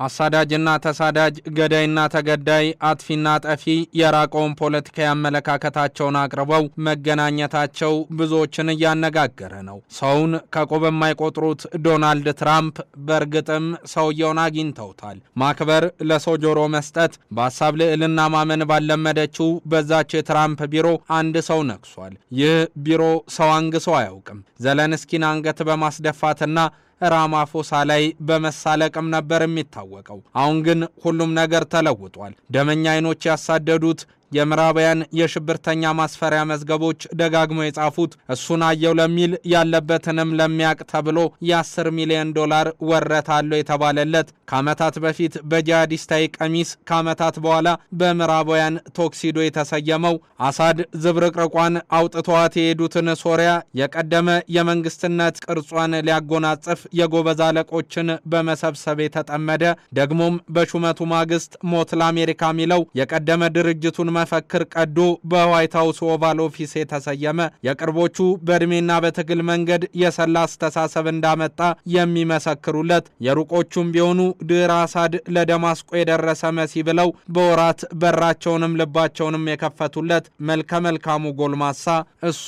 አሳዳጅና ተሳዳጅ ገዳይና ተገዳይ አጥፊና ጠፊ የራቀውን ፖለቲካ ያመለካከታቸውን አቅርበው መገናኘታቸው ብዙዎችን እያነጋገረ ነው። ሰውን ከቆብ የማይቆጥሩት ዶናልድ ትራምፕ በእርግጥም ሰውየውን አግኝተውታል። ማክበር፣ ለሰው ጆሮ መስጠት፣ በሐሳብ ልዕልና ማመን ባለመደችው በዛች የትራምፕ ቢሮ አንድ ሰው ነግሷል። ይህ ቢሮ ሰው አንግሶ አያውቅም። ዘለንስኪን አንገት በማስደፋትና ራማፎሳ ላይ በመሳለቅም ነበር የሚታወቀው። አሁን ግን ሁሉም ነገር ተለውጧል። ደመኛ አይኖች ያሳደዱት የምዕራባውያን የሽብርተኛ ማስፈሪያ መዝገቦች ደጋግሞ የጻፉት እሱን አየው ለሚል ያለበትንም ለሚያቅ ተብሎ የ10 ሚሊዮን ዶላር ወረታለው የተባለለት ከዓመታት በፊት በጂሃዲስታዊ ቀሚስ ከዓመታት በኋላ በምዕራባውያን ቶክሲዶ የተሰየመው አሳድ ዝብርቅርቋን አውጥተዋት የሄዱትን ሶሪያ የቀደመ የመንግስትነት ቅርጿን ሊያጎናጽፍ የጎበዝ አለቆችን በመሰብሰብ የተጠመደ ደግሞም በሹመቱ ማግስት ሞት ለአሜሪካ ሚለው የቀደመ ድርጅቱን መፈክር ቀዶ በዋይት ሃውስ ኦቫል ኦፊስ የተሰየመ የቅርቦቹ በእድሜና በትግል መንገድ የሰላ አስተሳሰብ እንዳመጣ የሚመሰክሩለት የሩቆቹም ቢሆኑ ድህረ አሳድ ለደማስቆ የደረሰ መሲ ብለው በወራት በራቸውንም ልባቸውንም የከፈቱለት መልከ መልካሙ ጎልማሳ እሱ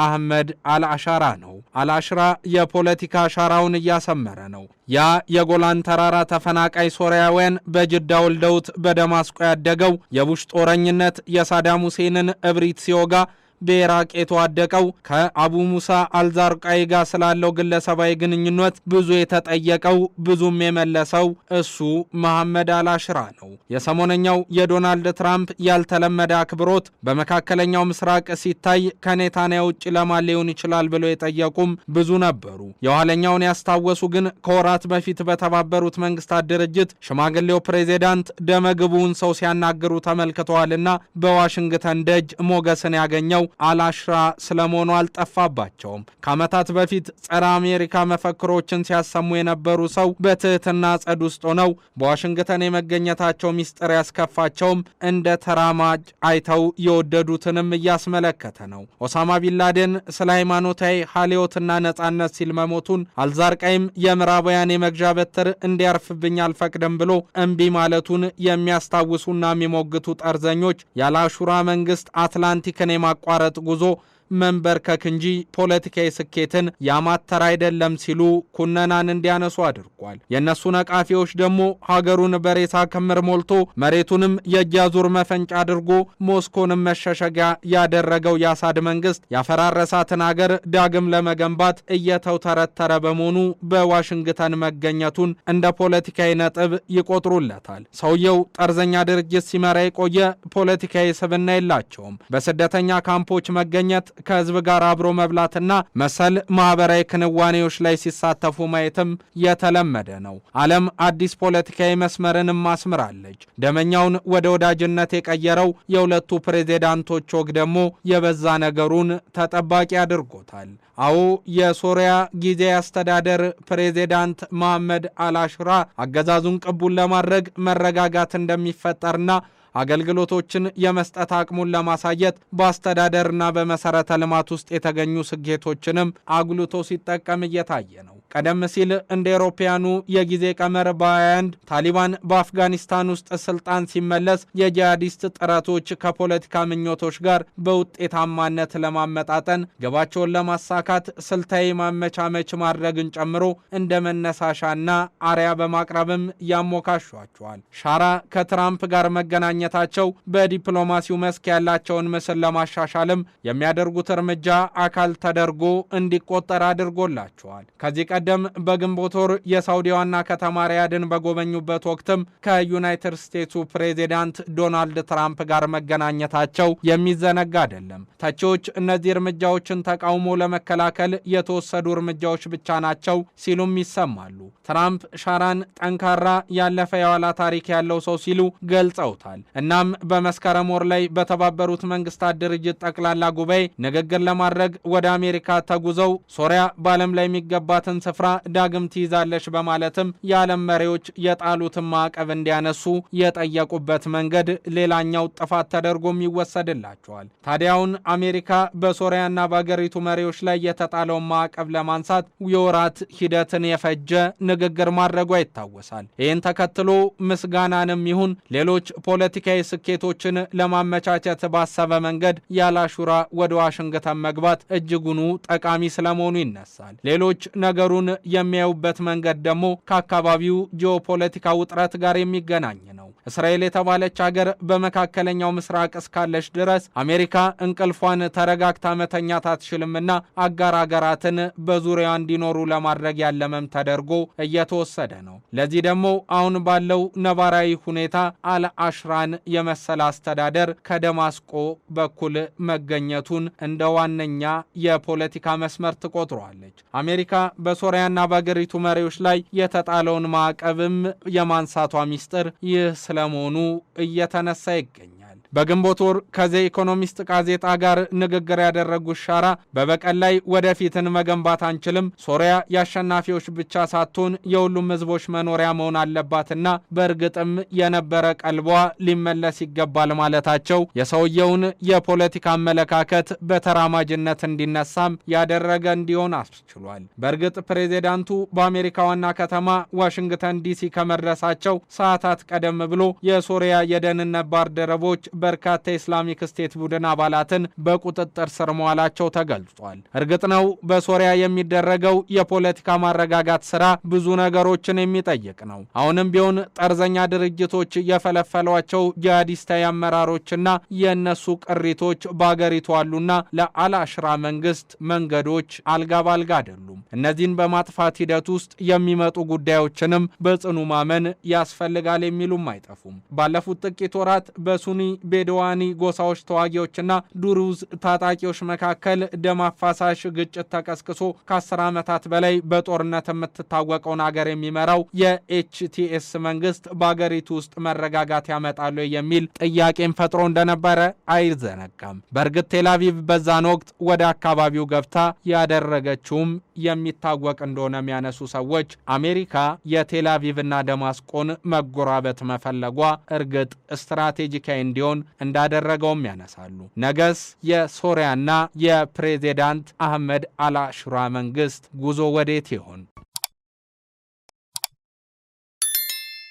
አህመድ አልአሻራ ነው። አልአሽራ የፖለቲካ አሻራውን እያሰመረ ነው። ያ የጎላን ተራራ ተፈናቃይ ሶሪያውያን በጅዳ ወልደውት በደማስቆ ያደገው የቡሽ ጦረኝነት የሳዳም ሁሴንን እብሪት ሲወጋ በኢራቅ የተዋደቀው ከአቡ ሙሳ አልዛርቃይ ጋር ስላለው ግለሰባዊ ግንኙነት ብዙ የተጠየቀው ብዙም የመለሰው እሱ መሐመድ አልአሽራ ነው። የሰሞነኛው የዶናልድ ትራምፕ ያልተለመደ አክብሮት በመካከለኛው ምስራቅ ሲታይ ከኔታንያሁ ውጭ ለማን ሊሆን ይችላል ብለው የጠየቁም ብዙ ነበሩ። የኋለኛውን ያስታወሱ ግን ከወራት በፊት በተባበሩት መንግስታት ድርጅት ሽማግሌው ፕሬዚዳንት ደመግቡን ሰው ሲያናግሩ ተመልክተዋልና በዋሽንግተን ደጅ ሞገስን ያገኘው አልአሽራ ስለመሆኑ አልጠፋባቸውም። ከዓመታት በፊት ጸረ አሜሪካ መፈክሮችን ሲያሰሙ የነበሩ ሰው በትህትና ጸድ ውስጥ ሆነው በዋሽንግተን የመገኘታቸው ሚስጥር ያስከፋቸውም እንደ ተራማጅ አይተው የወደዱትንም እያስመለከተ ነው። ኦሳማ ቢንላደን ስለ ሃይማኖታዊ ሀልዮትና ነጻነት ሲል መሞቱን፣ አልዛርቃይም የምዕራባውያን የመግዣ በትር እንዲያርፍብኝ አልፈቅድም ብሎ እምቢ ማለቱን የሚያስታውሱና የሚሞግቱ ጠርዘኞች የአልአሹራ መንግስት አትላንቲክን የማቋረጥ ጉዞ መንበርከክ እንጂ ፖለቲካዊ ስኬትን ያማተር አይደለም ሲሉ ኩነናን እንዲያነሱ አድርጓል። የነሱ ነቃፊዎች ደግሞ ሀገሩን በሬሳ ክምር ሞልቶ መሬቱንም የእጃዙር መፈንጫ አድርጎ ሞስኮንም መሸሸጊያ ያደረገው የአሳድ መንግስት ያፈራረሳትን ሀገር ዳግም ለመገንባት እየተውተረተረ በመሆኑ በዋሽንግተን መገኘቱን እንደ ፖለቲካዊ ነጥብ ይቆጥሩለታል። ሰውየው ጠርዘኛ ድርጅት ሲመራ የቆየ ፖለቲካዊ ስብዕና የላቸውም። በስደተኛ ካምፖች መገኘት፣ ከህዝብ ጋር አብሮ መብላትና መሰል ማህበራዊ ክንዋኔዎች ላይ ሲሳተፉ ማየትም የተለመደ ነው። ዓለም አዲስ ፖለቲካዊ መስመርንም ማስምራለች። ደመኛውን ወደ ወዳጅነት የቀየረው የሁለቱ ፕሬዚዳንቶች ወግ ደግሞ የበዛ ነገሩን ተጠባቂ አድርጎታል። አዎ የሶሪያ ጊዜያዊ አስተዳደር ፕሬዚዳንት መሐመድ አልአሽራ አገዛዙን ቅቡል ለማድረግ መረጋጋት እንደሚፈጠርና አገልግሎቶችን የመስጠት አቅሙን ለማሳየት በአስተዳደርና በመሰረተ ልማት ውስጥ የተገኙ ስኬቶችንም አጉልቶ ሲጠቀም እየታየ ነው። ቀደም ሲል እንደ አውሮፓውያኑ የጊዜ ቀመር በ21 ታሊባን በአፍጋኒስታን ውስጥ ስልጣን ሲመለስ የጂሃዲስት ጥረቶች ከፖለቲካ ምኞቶች ጋር በውጤታማነት ለማመጣጠን ግባቸውን ለማሳካት ስልታዊ ማመቻመች ማድረግን ጨምሮ እንደ መነሳሻና አርያ በማቅረብም ያሞካሿቸዋል። ሻራ ከትራምፕ ጋር መገናኘታቸው በዲፕሎማሲው መስክ ያላቸውን ምስል ለማሻሻልም የሚያደርጉት እርምጃ አካል ተደርጎ እንዲቆጠር አድርጎላቸዋል። ከዚህ ቀደም በግንቦት ወር የሳውዲ ዋና ከተማ ሪያድን በጎበኙበት ወቅትም ከዩናይትድ ስቴትሱ ፕሬዚዳንት ዶናልድ ትራምፕ ጋር መገናኘታቸው የሚዘነጋ አይደለም። ተቺዎች እነዚህ እርምጃዎችን ተቃውሞ ለመከላከል የተወሰዱ እርምጃዎች ብቻ ናቸው ሲሉም ይሰማሉ። ትራምፕ ሻራን ጠንካራ ያለፈ የኋላ ታሪክ ያለው ሰው ሲሉ ገልጸውታል። እናም በመስከረም ወር ላይ በተባበሩት መንግስታት ድርጅት ጠቅላላ ጉባኤ ንግግር ለማድረግ ወደ አሜሪካ ተጉዘው ሶሪያ በዓለም ላይ የሚገባትን ስፍራ ዳግም ትይዛለች በማለትም የዓለም መሪዎች የጣሉትን ማዕቀብ እንዲያነሱ የጠየቁበት መንገድ ሌላኛው ጥፋት ተደርጎም ይወሰድላቸዋል። ታዲያውን አሜሪካ በሶሪያና በአገሪቱ መሪዎች ላይ የተጣለውን ማዕቀብ ለማንሳት የወራት ሂደትን የፈጀ ንግግር ማድረጓ ይታወሳል። ይህን ተከትሎ ምስጋናንም ይሁን ሌሎች ፖለቲካዊ ስኬቶችን ለማመቻቸት ባሰበ መንገድ ያላሹራ ወደ ዋሽንግተን መግባት እጅጉኑ ጠቃሚ ስለመሆኑ ይነሳል። ሌሎች ነገሩን የሚያዩበት መንገድ ደግሞ ከአካባቢው ጂኦፖለቲካ ውጥረት ጋር የሚገናኝ ነው። እስራኤል የተባለች ሀገር በመካከለኛው ምስራቅ እስካለች ድረስ አሜሪካ እንቅልፏን ተረጋግታ መተኛት አትችልምና አጋር ሀገራትን በዙሪያዋ እንዲኖሩ ለማድረግ ያለመም ተደርጎ እየተወሰደ ነው። ለዚህ ደግሞ አሁን ባለው ነባራዊ ሁኔታ አልአሽራን የመሰለ አስተዳደር ከደማስቆ በኩል መገኘቱን እንደ ዋነኛ የፖለቲካ መስመር ትቆጥረዋለች። አሜሪካ በሶሪያና በአገሪቱ መሪዎች ላይ የተጣለውን ማዕቀብም የማንሳቷ ሚስጥር ይህ ስለመሆኑ እየተነሳ ይገኛል። በግንቦት ወር ከዘ ኢኮኖሚስት ጋዜጣ ጋር ንግግር ያደረጉት ሻራ በበቀል ላይ ወደፊትን መገንባት አንችልም፣ ሶሪያ የአሸናፊዎች ብቻ ሳትሆን የሁሉም ህዝቦች መኖሪያ መሆን አለባትና በእርግጥም የነበረ ቀልቧ ሊመለስ ይገባል ማለታቸው የሰውየውን የፖለቲካ አመለካከት በተራማጅነት እንዲነሳም ያደረገ እንዲሆን አስችሏል። በእርግጥ ፕሬዚዳንቱ በአሜሪካ ዋና ከተማ ዋሽንግተን ዲሲ ከመድረሳቸው ሰዓታት ቀደም ብሎ የሶሪያ የደህንነት ባልደረቦች በርካታ የኢስላሚክ ስቴት ቡድን አባላትን በቁጥጥር ስር መዋላቸው ተገልጿል። እርግጥ ነው በሶሪያ የሚደረገው የፖለቲካ ማረጋጋት ስራ ብዙ ነገሮችን የሚጠይቅ ነው። አሁንም ቢሆን ጠርዘኛ ድርጅቶች የፈለፈሏቸው ጂሃዲስታዊ አመራሮችና የነሱ ቅሪቶች በአገሪቱ አሉና ለአልአሽራ መንግስት መንገዶች አልጋ ባልጋ አይደሉም። እነዚህን በማጥፋት ሂደት ውስጥ የሚመጡ ጉዳዮችንም በጽኑ ማመን ያስፈልጋል የሚሉም አይጠፉም። ባለፉት ጥቂት ወራት በሱኒ ቤድዋኒ ጎሳዎች ተዋጊዎችና ዱሩዝ ታጣቂዎች መካከል ደም አፋሳሽ ግጭት ተቀስቅሶ ከ10 ዓመታት በላይ በጦርነት የምትታወቀውን ሀገር የሚመራው የኤችቲኤስ መንግስት በአገሪቱ ውስጥ መረጋጋት ያመጣሉ የሚል ጥያቄን ፈጥሮ እንደነበረ አይዘነጋም። በእርግጥ ቴልአቪቭ በዛን ወቅት ወደ አካባቢው ገብታ ያደረገችውም የሚታወቅ እንደሆነ የሚያነሱ ሰዎች አሜሪካ የቴልአቪቭና ደማስቆን መጎራበት መፈለጓ እርግጥ ስትራቴጂካዊ እንዲሆን እንዳደረገውም ያነሳሉ። ነገስ የሶሪያና የፕሬዚዳንት አህመድ አልአሽራ መንግስት ጉዞ ወዴት ይሆን?